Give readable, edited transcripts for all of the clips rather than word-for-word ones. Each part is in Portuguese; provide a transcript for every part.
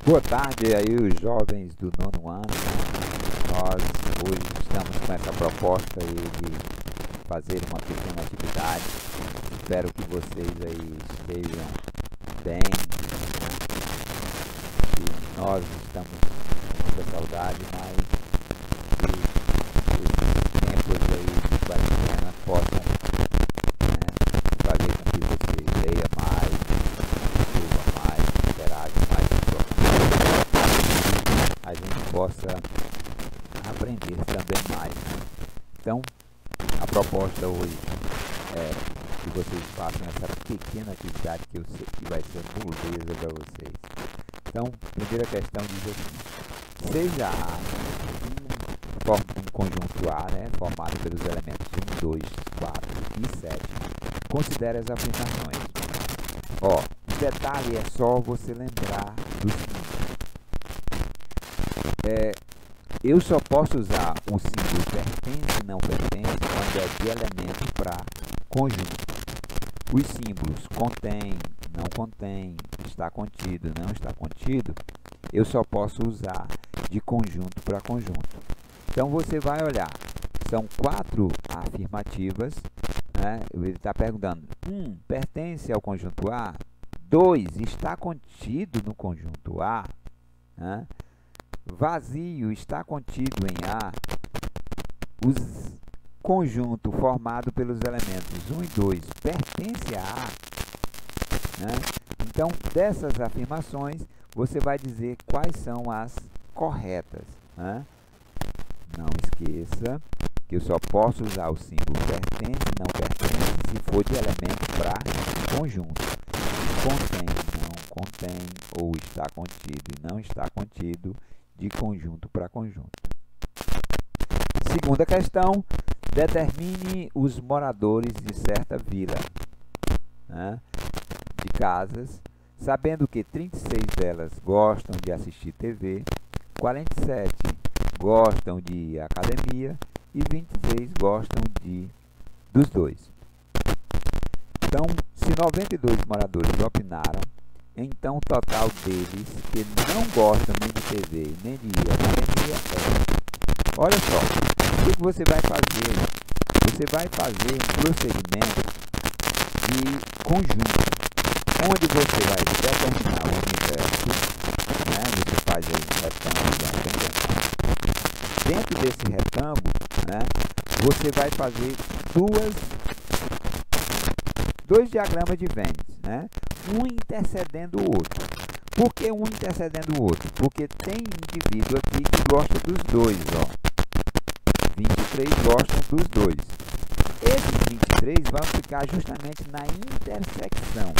Boa tarde aí os jovens do nono ano, né? Nós hoje estamos com essa proposta aí de fazer uma pequena atividade. Espero que vocês aí estejam bem, né? E nós estamos com muita saudade, mas que os tempos aí de quarentena possam, né, fazer com que você leia mais, escreva mais, interaja mais com a gente possa aprender também mais, né? Então, a proposta hoje é que vocês façam essa pequena atividade que eu sei que vai ser moleza para vocês. Então, primeira questão diz assim: seja A um conjunto A, né, formado pelos elementos 1, 2, 4 e 7. Considere as afirmações. Ó, o detalhe é só você lembrar do seguinte. Eu só posso usar o símbolo pertence e não pertence quando é de elemento para conjunto. Os símbolos contém, não contém, está contido, não está contido, eu só posso usar de conjunto para conjunto. Então você vai olhar, são 4 afirmativas, né? Ele está perguntando: 1 pertence ao conjunto A, 2 está contido no conjunto A, né? Vazio está contido em A. O conjunto formado pelos elementos 1 e 2 pertence a A, né? Então, dessas afirmações, você vai dizer quais são as corretas, né? Não esqueça que eu só posso usar o símbolo pertence e não pertence se for de elemento para conjunto. Contém, não contém, ou está contido e não está contido, de conjunto para conjunto. Segunda questão: determine os moradores de certa vila, né, de casas, sabendo que 36 delas gostam de assistir TV, 47 gostam de ir à academia e 26 gostam dos dois. Então, se 92 moradores opinaram, então o total deles que não gostam nem de TV nem de ir à academia é... Olha só, o que você vai fazer? Você vai fazer um procedimento de conjunto, onde você vai determinar o universo, né? Você faz aí um retângulo. Dentro desse retângulo, né, você vai fazer dois diagramas de Venn, né? Um intercedendo o outro. Por que um intercedendo o outro? Porque tem indivíduo aqui que gosta dos dois, ó. 23 gostam dos dois. Esses 23 vão ficar justamente na intersecção.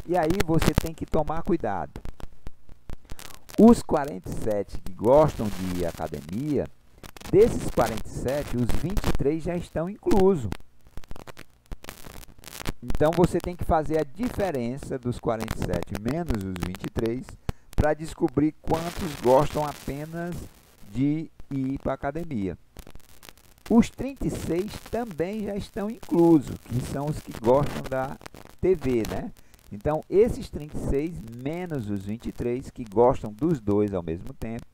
E aí você tem que tomar cuidado. Os 47 que gostam de ir à academia, desses 47, os 23 já estão inclusos. Então, você tem que fazer a diferença dos 47 menos os 23 para descobrir quantos gostam apenas de ir para a academia. Os 36 também já estão inclusos, que são os que gostam da TV, né? Então, esses 36 menos os 23 que gostam dos dois ao mesmo tempo.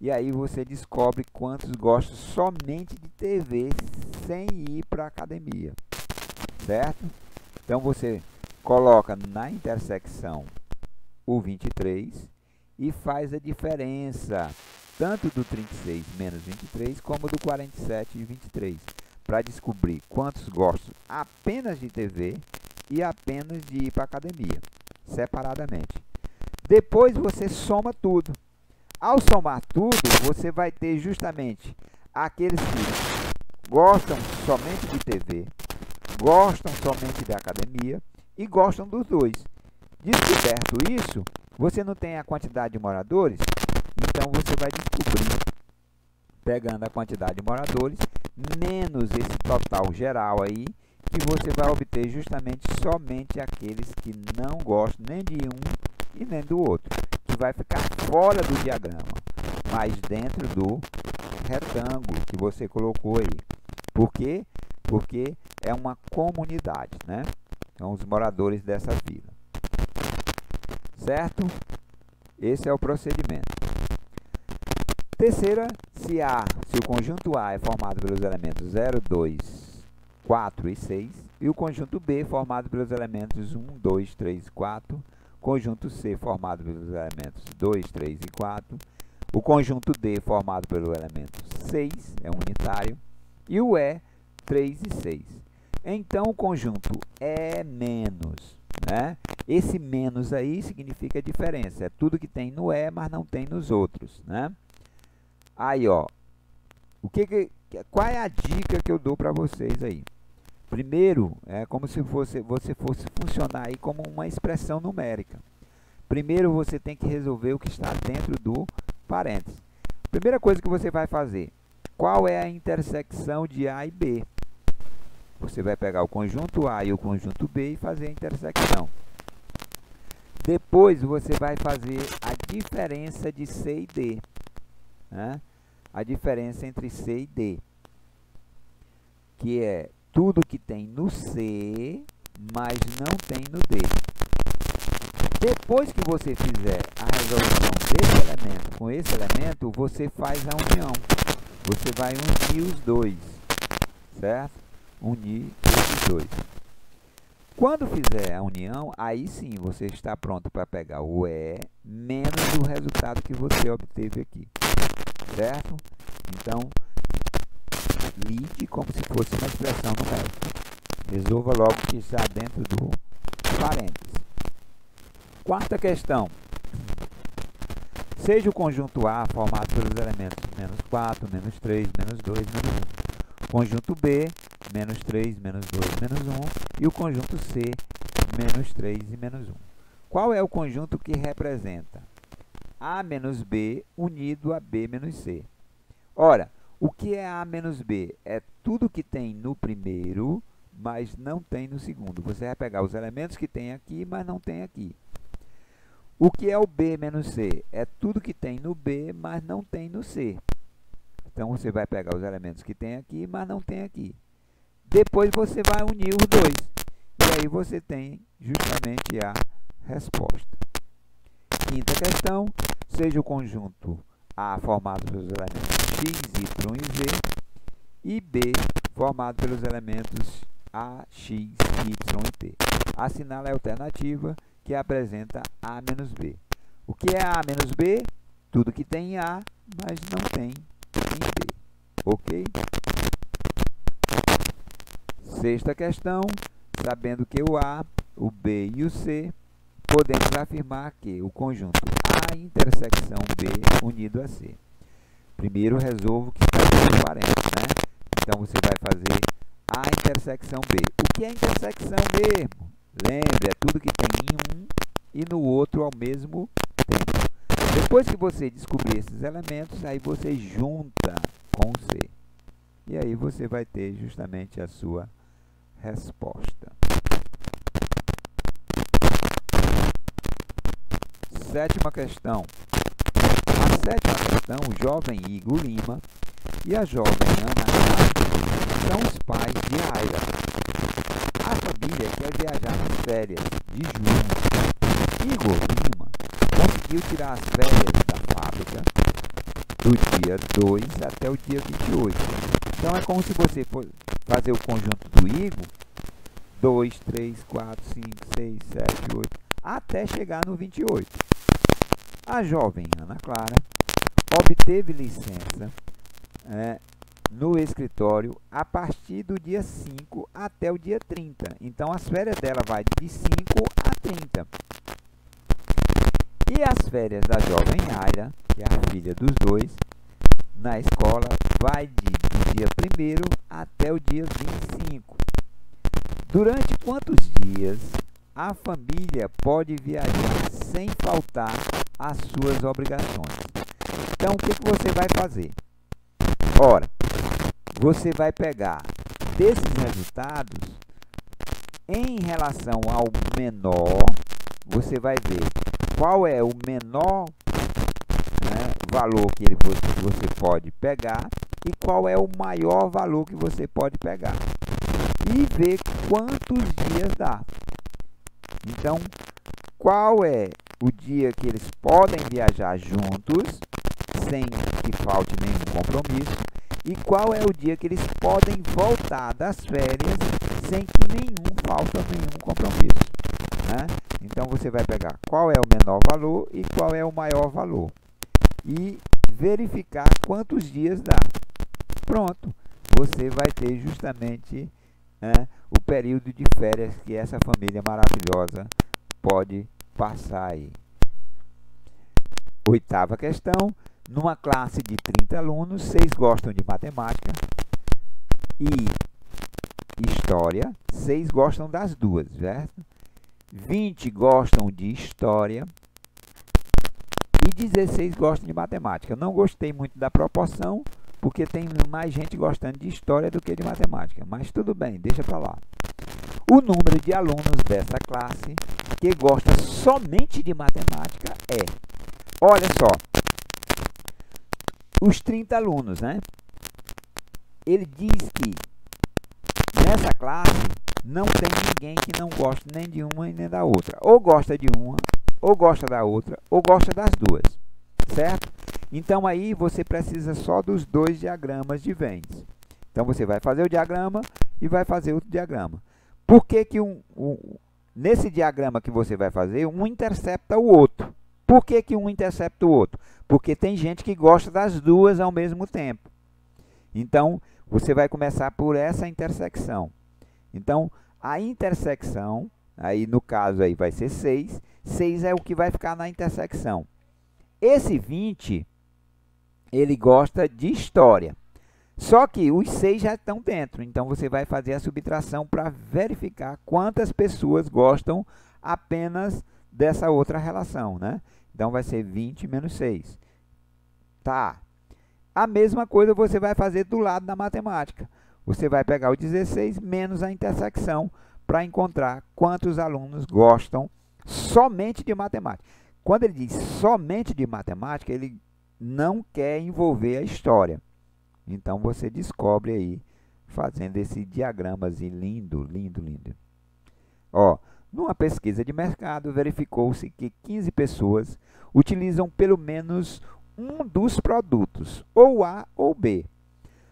E aí você descobre quantos gostam somente de TV sem ir para a academia, certo? Então, você coloca na intersecção o 23 e faz a diferença tanto do 36 menos 23 como do 47 e 23 para descobrir quantos gostam apenas de TV e apenas de ir para a academia, separadamente. Depois você soma tudo. Ao somar tudo, você vai ter justamente aqueles que gostam somente de TV, gostam somente da academia e gostam dos dois. Descoberto isso, você não tem a quantidade de moradores, então você vai descobrir, pegando a quantidade de moradores, menos esse total geral aí, que você vai obter justamente somente aqueles que não gostam nem de um e nem do outro, que vai ficar fora do diagrama, mas dentro do retângulo que você colocou aí. Por quê? Porque é uma comunidade, né? São os moradores dessa vila. Certo? Esse é o procedimento. Terceira, se o conjunto A é formado pelos elementos 0, 2, 4 e 6, e o conjunto B formado pelos elementos 1, 2, 3 e 4, conjunto C formado pelos elementos 2, 3 e 4, o conjunto D formado pelo elemento 6, é unitário, e o E, 3 e 6. Então, o conjunto E menos, né? Esse menos aí significa diferença, é tudo que tem no E, mas não tem nos outros, né? Aí, ó, qual é a dica que eu dou para vocês aí? Primeiro, é como se você fosse funcionar aí como uma expressão numérica. Primeiro, você tem que resolver o que está dentro do parênteses. Primeira coisa que você vai fazer, qual é a intersecção de A e B? Você vai pegar o conjunto A e o conjunto B e fazer a intersecção. Depois, você vai fazer a diferença de C e D. Né? A diferença entre C e D, que é tudo que tem no C, mas não tem no D. Depois que você fizer a resolução desse elemento com esse elemento, você faz a união. Você vai unir os dois, certo? Unir esses dois. Quando fizer a união, aí sim você está pronto para pegar o E menos o resultado que você obteve aqui, certo? Então, lide como se fosse uma expressão numérica. Resolva logo o que está dentro do parênteses. Quarta questão. Seja o conjunto A formado pelos elementos menos 4, menos 3, menos 2, menos 1. Conjunto B, menos 3, menos 2, menos 1. E o conjunto C, menos 3 e menos 1. Qual é o conjunto que representa A menos B unido a B menos C? Ora, o que é A menos B? É tudo que tem no primeiro, mas não tem no segundo. Você vai pegar os elementos que tem aqui, mas não tem aqui. O que é o B menos C? É tudo que tem no B, mas não tem no C. Então, você vai pegar os elementos que tem aqui, mas não tem aqui. Depois, você vai unir os dois. E aí, você tem justamente a resposta. Quinta questão. Seja o conjunto A formado pelos elementos x, y e z, e B formado pelos elementos A, x, y e t. Assinale a alternativa que apresenta A menos B. O que é A menos B? Tudo que tem em A, mas não tem em B. Ok? Sexta questão. Sabendo que o A, o B e o C, podemos afirmar que o conjunto A intersecção B unido a C. Primeiro, resolvo o que está dentro do parênteses, né? Então, você vai fazer A intersecção B. O que é intersecção mesmo? Lembre, é tudo que tem em um e no outro ao mesmo tempo. Depois que você descobrir esses elementos, aí você junta com C. E aí você vai ter justamente a sua resposta. Sétima questão. A sétima questão, o jovem Igor Lima e a jovem Ana Castro são os pais de Aira. A família quer viajar nas férias de junho. Igor Lima conseguiu tirar as férias da fábrica do dia 2 até o dia 28. Então, é como se você for fazer o conjunto do Igor, 2, 3, 4, 5, 6, 7, 8, até chegar no 28. A jovem Ana Clara obteve licença no escritório a partir do dia 5 até o dia 30. Então, as férias dela vai de 5 a 30. E as férias da jovem Aira, que é a filha dos dois, na escola, vai do dia 1º até o dia 25. Durante quantos dias a família pode viajar sem faltar às suas obrigações? Então, o que você vai fazer? Ora, você vai pegar desses resultados, em relação ao menor, você vai ver qual é o menor valor que você pode pegar e qual é o maior valor que você pode pegar. E ver quantos dias dá. Então, qual é o dia que eles podem viajar juntos, sem que falte nenhum compromisso, e qual é o dia que eles podem voltar das férias sem que falta nenhum compromisso, né? Então, você vai pegar qual é o menor valor e qual é o maior valor e verificar quantos dias dá. Pronto, você vai ter justamente o período de férias que essa família maravilhosa pode passar aí. Oitava questão. Numa classe de 30 alunos, 6 gostam de matemática e história, 6 gostam das duas, certo? 20 gostam de história e 16 gostam de matemática. Eu não gostei muito da proporção, porque tem mais gente gostando de história do que de matemática, mas tudo bem, deixa para lá. O número de alunos dessa classe que gosta somente de matemática é, olha só, os 30 alunos, né? Ele diz que nessa classe não tem ninguém que não goste nem de uma e nem da outra. Ou gosta de uma, ou gosta da outra, ou gosta das duas, certo? Então, aí você precisa só dos 2 diagramas de Venns. Então, você vai fazer o diagrama e vai fazer outro diagrama. Por que que nesse diagrama que você vai fazer, um intercepta o outro? Por que que um intercepta o outro? Porque tem gente que gosta das duas ao mesmo tempo. Então, você vai começar por essa intersecção. Então, a intersecção, aí no caso aí vai ser 6. 6 é o que vai ficar na intersecção. Esse 20, ele gosta de história. Só que os 6 já estão dentro. Então, você vai fazer a subtração para verificar quantas pessoas gostam apenas dessa outra relação, né? Então, vai ser 20 menos 6. Tá. A mesma coisa você vai fazer do lado da matemática. Você vai pegar o 16 menos a intersecção para encontrar quantos alunos gostam somente de matemática. Quando ele diz somente de matemática, ele não quer envolver a história. Então, você descobre aí, fazendo esse diagramazinho lindo, lindo, lindo. Ó, numa pesquisa de mercado, verificou-se que 15 pessoas utilizam pelo menos um dos produtos, ou A ou B.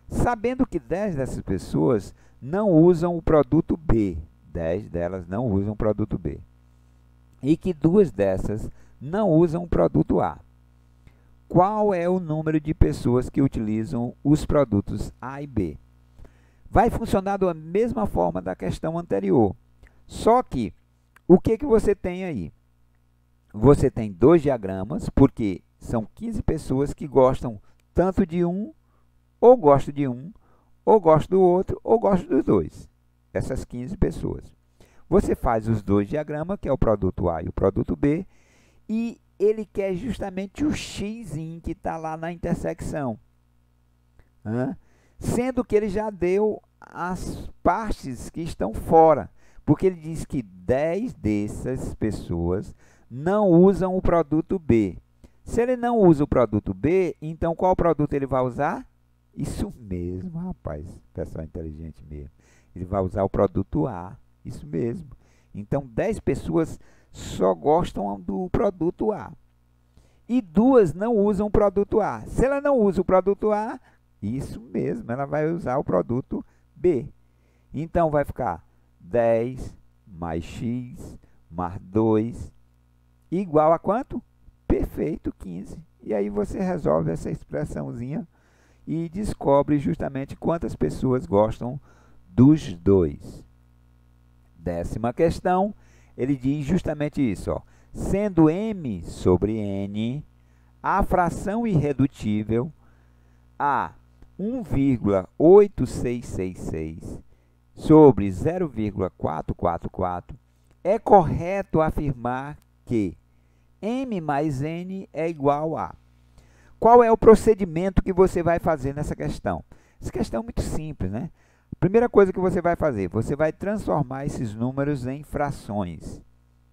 Sabendo que 10 dessas pessoas não usam o produto B, 10 delas não usam o produto B, e que 2 dessas não usam o produto A. Qual é o número de pessoas que utilizam os produtos A e B? Vai funcionar da mesma forma da questão anterior. Só que, o que você tem aí? Você tem 2 diagramas, porque são 15 pessoas que gostam tanto de um, ou gostam de um, ou gostam do outro, ou gostam dos 2. Essas 15 pessoas. Você faz os 2 diagramas, que é o produto A e o produto B, e ele quer justamente o x que está lá na intersecção. Sendo que ele já deu as partes que estão fora. Porque ele diz que 10 dessas pessoas não usam o produto B. Se ele não usa o produto B, então qual produto ele vai usar? Isso mesmo, rapaz. Pessoal inteligente mesmo. Ele vai usar o produto A. Isso mesmo. Então, 10 pessoas só gostam do produto A. E 2 não usam o produto A. Se ela não usa o produto A, isso mesmo, ela vai usar o produto B. Então, vai ficar 10 mais x mais 2 igual a quanto? Perfeito, 15. E aí você resolve essa expressãozinha e descobre justamente quantas pessoas gostam dos 2. 10ª questão, ele diz justamente isso, ó. Sendo m sobre n a fração irredutível a 1,8666 sobre 0,444, é correto afirmar que m mais n é igual a... Qual é o procedimento que você vai fazer nessa questão? Essa questão é muito simples, né? Primeira coisa que você vai fazer, você vai transformar esses números em frações.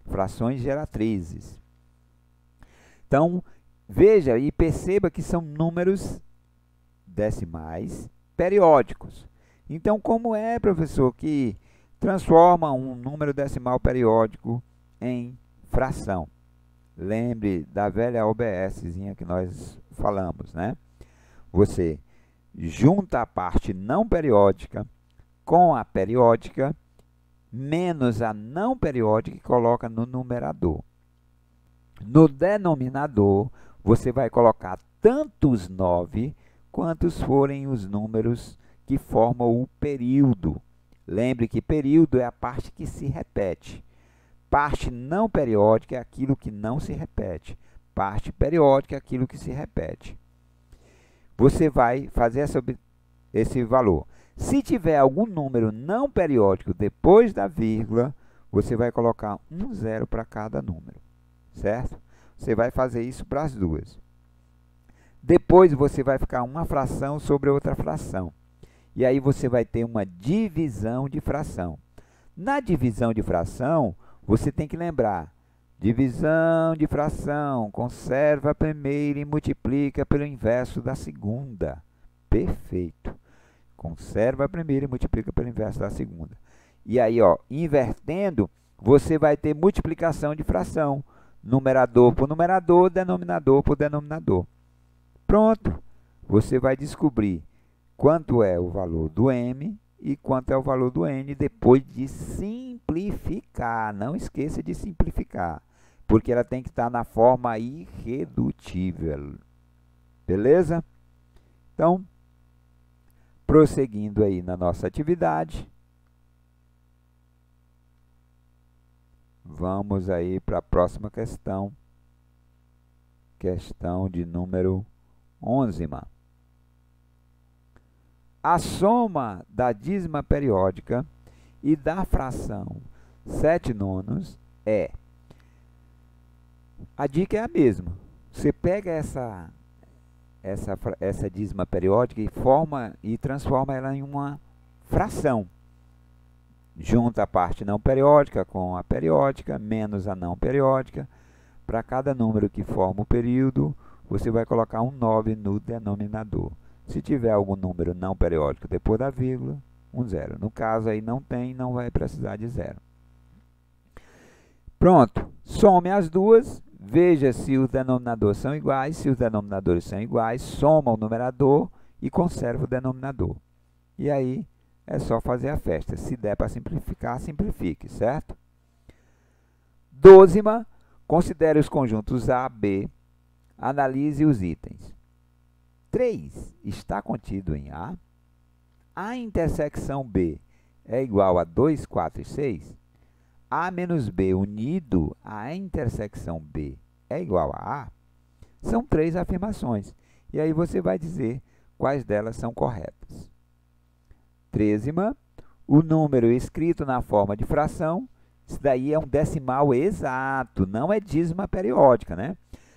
Frações geratrizes. Então, veja e perceba que são números decimais periódicos. Então, como é, professor, que transforma um número decimal periódico em fração? Lembre da velha OBSzinha que nós falamos, né? Você junta a parte não periódica com a periódica, menos a não periódica e coloca no numerador. No denominador, você vai colocar tantos 9 quantos forem os números que formam o período. Lembre que período é a parte que se repete. Parte não periódica é aquilo que não se repete. Parte periódica é aquilo que se repete. Você vai fazer esse valor. Se tiver algum número não periódico depois da vírgula, você vai colocar um zero para cada número, certo? Você vai fazer isso para as duas. Depois você vai ficar uma fração sobre outra fração. E aí você vai ter uma divisão de fração. Na divisão de fração, você tem que lembrar, divisão de fração, conserva a primeira e multiplica pelo inverso da segunda. Perfeito. Conserva a primeira e multiplica pelo inverso da segunda. E aí, ó, invertendo, você vai ter multiplicação de fração. Numerador por numerador, denominador por denominador. Pronto. Você vai descobrir quanto é o valor do m e quanto é o valor do n depois de simplificar. Não esqueça de simplificar, porque ela tem que estar na forma irredutível. Beleza? Então, prosseguindo aí na nossa atividade, vamos aí para a próxima questão. Questão de número 11. A soma da dízima periódica e da fração 7/9 é... A dica é a mesma. Você pega essa dízima periódica e transforma ela em uma fração. Junta a parte não periódica com a periódica, menos a não periódica. Para cada número que forma o período, você vai colocar um 9 no denominador. Se tiver algum número não periódico depois da vírgula, um zero. No caso aí não tem, não vai precisar de zero. Pronto. Some as duas. Veja se os denominadores são iguais. Se os denominadores são iguais, soma o numerador e conserva o denominador. E aí é só fazer a festa. Se der para simplificar, simplifique, certo? 12ª, considere os conjuntos A, B, analise os itens. 3 está contido em A. A intersecção B é igual a 2, 4 e 6. A menos B unido à intersecção B é igual a A. São 3 afirmações. E aí você vai dizer quais delas são corretas. 13ª, o número escrito na forma de fração, isso daí é um decimal exato, não é dízima periódica, né?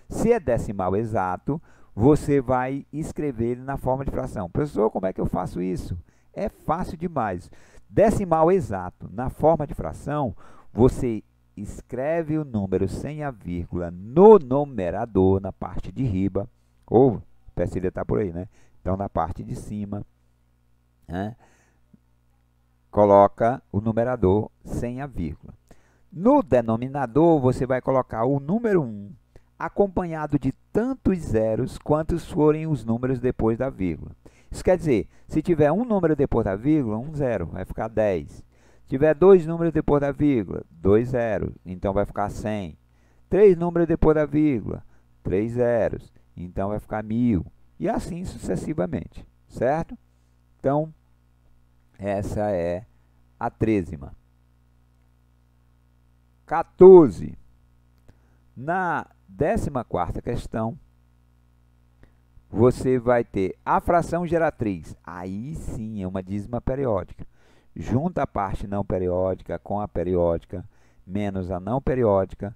Se é decimal exato, você vai escrever ele na forma de fração. Professor, como é que eu faço isso? É fácil demais. Decimal exato na forma de fração, você escreve o número sem a vírgula no numerador, na parte de riba, ou, Pecília está por aí, né? Então, na parte de cima, né? Coloca o numerador sem a vírgula. No denominador, você vai colocar o número 1, acompanhado de tantos zeros quantos forem os números depois da vírgula. Isso quer dizer, se tiver um número depois da vírgula, um zero, vai ficar 10. Se tiver 2 números depois da vírgula, 2 zeros, então vai ficar 100. 3 números depois da vírgula, 3 zeros, então vai ficar 1000. E assim sucessivamente, certo? Então, essa é a 13ª. 14. Na 14ª questão, você vai ter a fração geratriz. Aí sim é uma dízima periódica. Junta a parte não periódica com a periódica, menos a não periódica,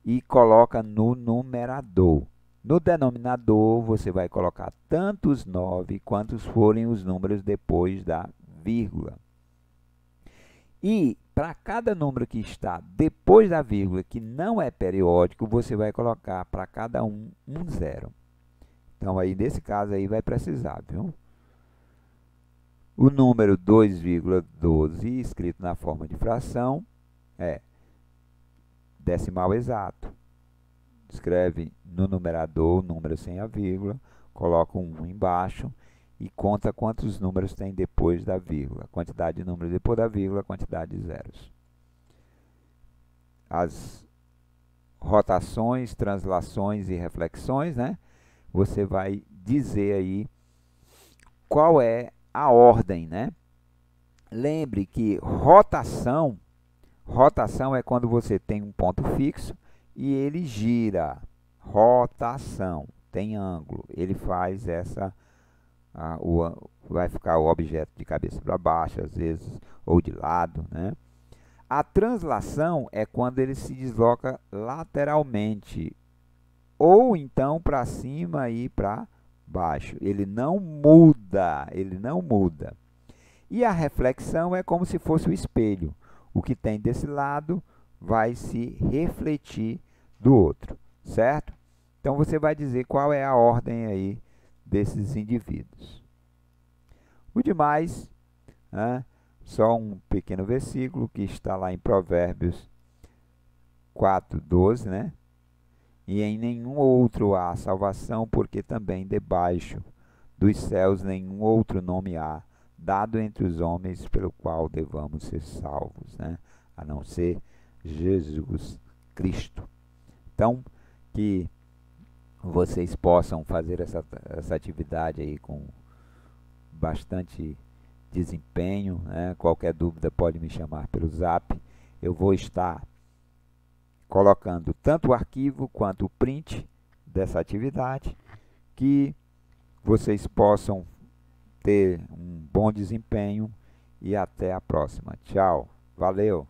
e coloca no numerador. No denominador, você vai colocar tantos 9 quantos forem os números depois da vírgula. E para cada número que está depois da vírgula, que não é periódico, você vai colocar para cada um zero. Então, aí, nesse caso, aí vai precisar, viu? O número 2,12, escrito na forma de fração, é decimal exato. escreve no numerador o número sem a vírgula, coloca um 1 embaixo e conta quantos números tem depois da vírgula. Quantidade de números depois da vírgula, quantidade de zeros. As rotações, translações e reflexões, né? Você vai dizer aí qual é a ordem, né? Lembre que rotação é quando você tem um ponto fixo e ele gira. Rotação, tem ângulo. Ele faz essa... vai ficar o objeto de cabeça para baixo, às vezes, ou de lado, né? A translação é quando ele se desloca lateralmente, ou então para cima e para baixo. Ele não muda, ele não muda. E a reflexão é como se fosse o espelho. O que tem desse lado vai se refletir do outro, certo? Então, você vai dizer qual é a ordem aí desses indivíduos. O demais, né, só um pequeno versículo que está lá em Provérbios 4:12, né? E em nenhum outro há salvação, porque também debaixo dos céus nenhum outro nome há, dado entre os homens pelo qual devamos ser salvos, né? A não ser Jesus Cristo. Então, que vocês possam fazer essa atividade aí com bastante desempenho, né? Qualquer dúvida pode me chamar pelo Zap. Eu vou estar colocando tanto o arquivo quanto o print dessa atividade, que vocês possam ter um bom desempenho e até a próxima. Tchau, valeu!